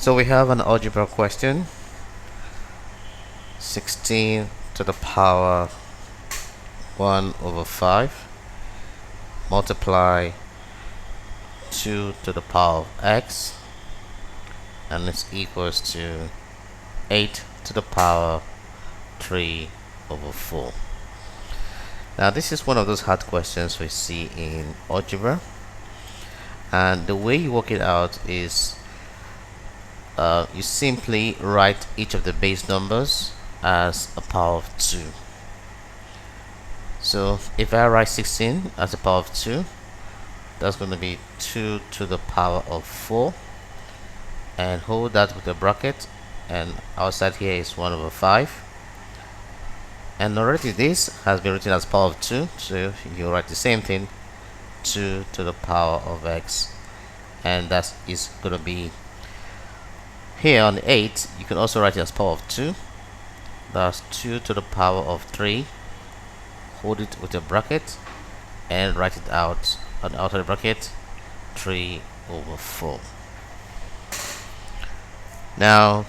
So we have an algebra question. 16 to the power 1 over 5 multiply 2 to the power of x, and it's equals to 8 to the power 3 over 4. Now this is one of those hard questions we see in algebra, and the way you work it out is you simply write each of the base numbers as a power of 2. So if I write 16 as a power of 2, that's going to be 2 to the power of 4, and hold that with a bracket, and outside here is 1 over 5. And already this has been written as power of 2, so you write the same thing, 2 to the power of x, and that is going to be here on 8. You can also write it as power of 2. That's 2 to the power of 3. Hold it with a bracket and write it out on the outer bracket, 3 over 4. Now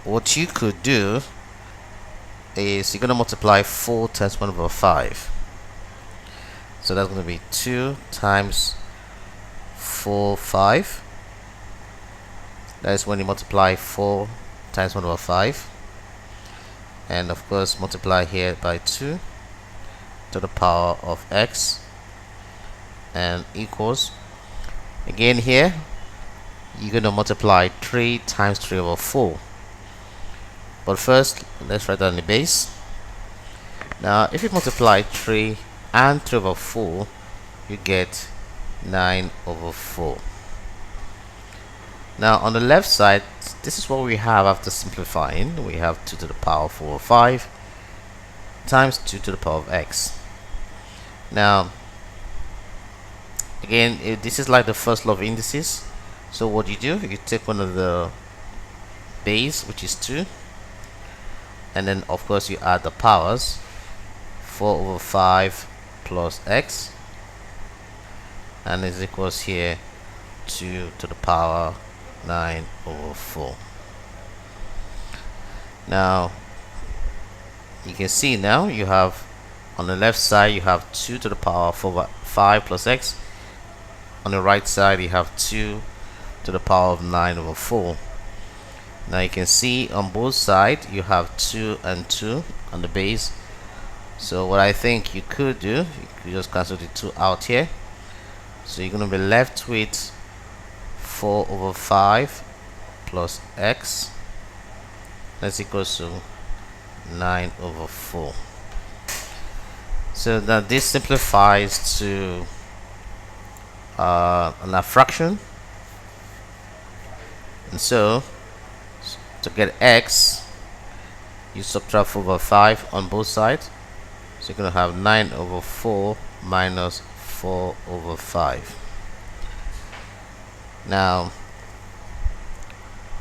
what you could do is you're going to multiply 4 times 1 over 5. So that's going to be 2 times 4, 5. That is when you multiply 4 times 1 over 5. And of course multiply here by 2 to the power of x, and equals, again here you're going to multiply 3 times 3 over 4. But first let's write down the base. Now if you multiply 3 and 3 over 4, you get 9 over 4. Now on the left side, this is what we have after simplifying. We have 2 to the power of 4 over 5 times 2 to the power of x. Now again, this is like the first law of indices. So what you do, you take one of the base, which is 2, and then of course you add the powers, 4 over 5 plus x, and is equals here 2 to the power 9 over 4. Now you can see now you have on the left side you have 2 to the power 5 plus x. On the right side you have 2 to the power of 9 over 4. Now you can see on both sides you have 2 and 2 on the base. So what I think you could do, you could just cancel the 2 out here. So you're going to be left with 4 over 5 plus x, that's equals to 9 over 4. So now this simplifies to a fraction, and so to get x you subtract 4 over 5 on both sides, so you're going to have 9 over 4 minus 4 over 5. Now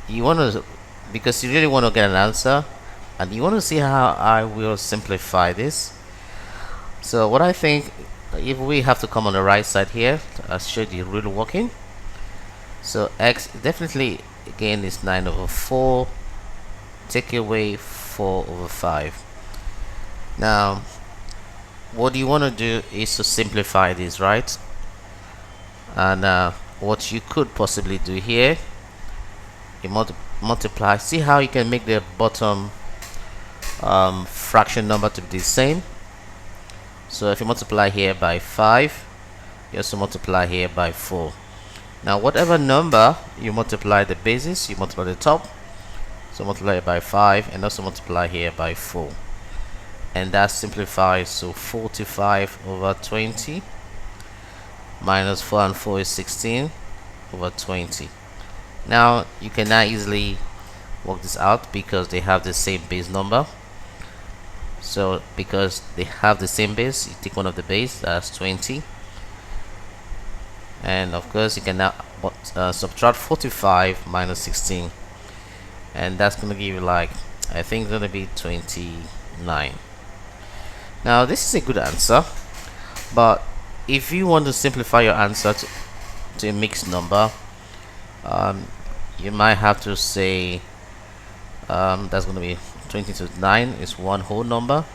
you want to, because you really want to get an answer and you want to see how I will simplify this. So what I think, if we have to come on the right side here, I'll show you really working. So x definitely again is 9 over 4, take away 4 over 5. Now what you want to do is to simplify this, right? And what you could possibly do here, you multiply, see how you can make the bottom fraction number to be the same. So if you multiply here by 5, you also multiply here by 4. Now whatever number you multiply the basis, you multiply the top, so multiply it by 5 and also multiply here by 4, and that simplifies to 45 over 20 minus 4 and 4 is 16 over 20. Now you can now easily work this out because they have the same base number. So because they have the same base, you take one of the base, that's 20, and of course you can now subtract 45 minus 16, and that's going to give you, like, I think it's going to be 29. Now this is a good answer, but if you want to simplify your answer to a mixed number, you might have to say that's going to be 20 to 9 is one whole number,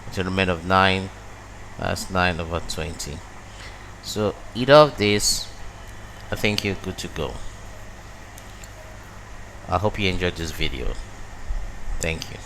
which is the remainder of 9, that's 9 over 20. So either of these, I think you're good to go. I hope you enjoyed this video. Thank you.